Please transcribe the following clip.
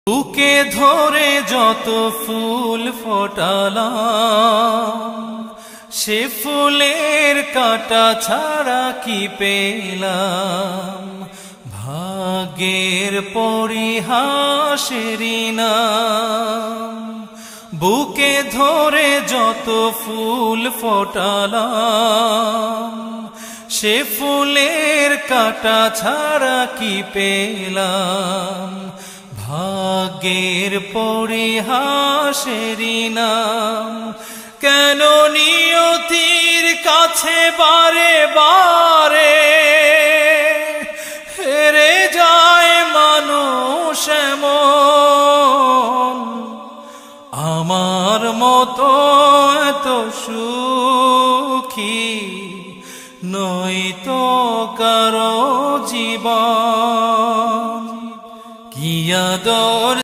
বুকে ধরে যত ফুল ফোটালাম, সে ফুলের কাঁটা ছাড়া কি পেলাম? ভাগ্যের পরিহাসেরই নাম। বুকে ধরে যত ফুল ফোটালাম, সে ফুলের কাঁটা ছাড়া কি পেলাম? ভাগ্যের পরিহাসেরই নাম। কেন নিয়তির কাছে বারে বারে হেরে যায় মানুষ এমন? আমার মতো এত সুখী নয়তো কারো জীবন। কি আদর